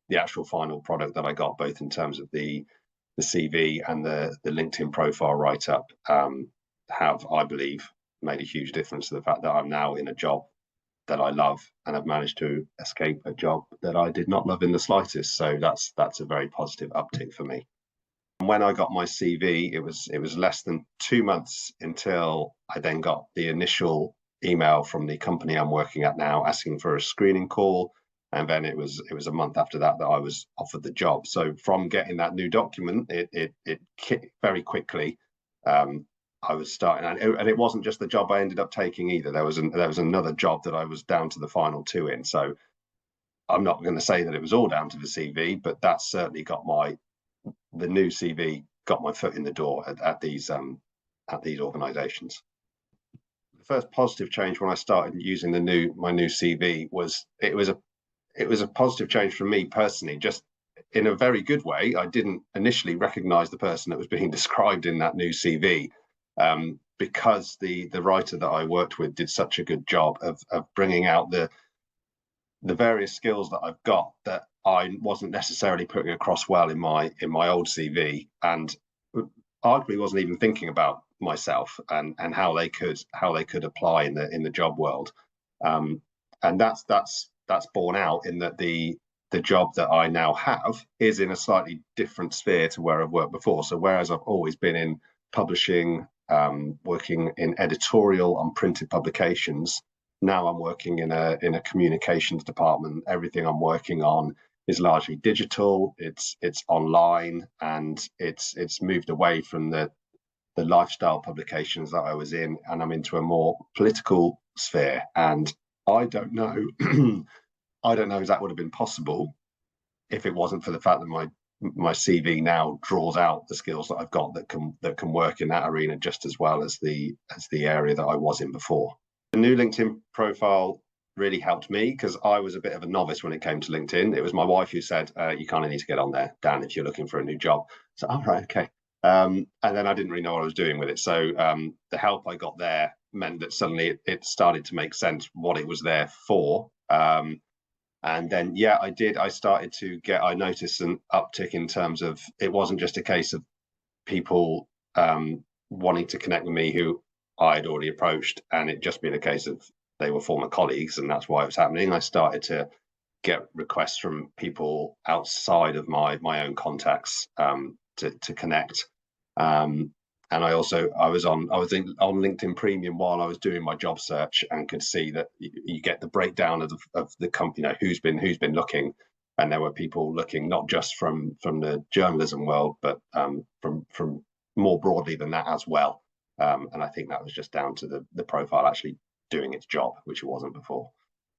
the actual final product that I got, both in terms of the CV and the LinkedIn profile write up, have, I believe, made a huge difference to the fact that I'm now in a job that I love, and I've managed to escape a job that I did not love in the slightest. So that's a very positive uptick for me. And when I got my CV, it was less than 2 months until I then got the initial email from the company I'm working at now asking for a screening call. And then it was a month after that I was offered the job. So from getting that new document, it very quickly, I was starting, and it wasn't just the job I ended up taking either. There was another job that I was down to the final two in. So I'm not going to say that it was all down to the CV, but that certainly got the new CV got my foot in the door at these organisations. The first positive change when I started using my new CV was it was a positive change for me personally, just in a very good way. I didn't initially recognise the person that was being described in that new CV, because the writer that I worked with did such a good job of bringing out the various skills that I've got that I wasn't necessarily putting across well in my old CV, and arguably wasn't even thinking about myself and how they could apply in the job world, and that's borne out in that the job that I now have is in a slightly different sphere to where I've worked before. So whereas I've always been in publishing, working in editorial on printed publications, now I'm working in a communications department. Everything I'm working on is largely digital. It's online, and it's moved away from the lifestyle publications that I was in, and I'm into a more political sphere. And I don't know, I don't know if that would have been possible if it wasn't for the fact that my CV now draws out the skills that I've got that can work in that arena just as well as the area that I was in before. The new LinkedIn profile really helped me because I was a bit of a novice when it came to LinkedIn. It was my wife who said, you kind of need to get on there, Dan, if you're looking for a new job. So, all right, okay. And then I didn't really know what I was doing with it. So the help I got there meant that suddenly it started to make sense what it was there for. And then, yeah, I noticed an uptick in terms of, it wasn't just a case of people wanting to connect with me who I had already approached, and it just been a case of they were former colleagues, and that's why it was happening. I started to get requests from people outside of my own contacts to connect. And I was on LinkedIn Premium while I was doing my job search, and could see that you get the breakdown of the company, who's been looking, and there were people looking not just from the journalism world, but from more broadly than that as well. And I think that was just down to the profile actually doing its job, which it wasn't before.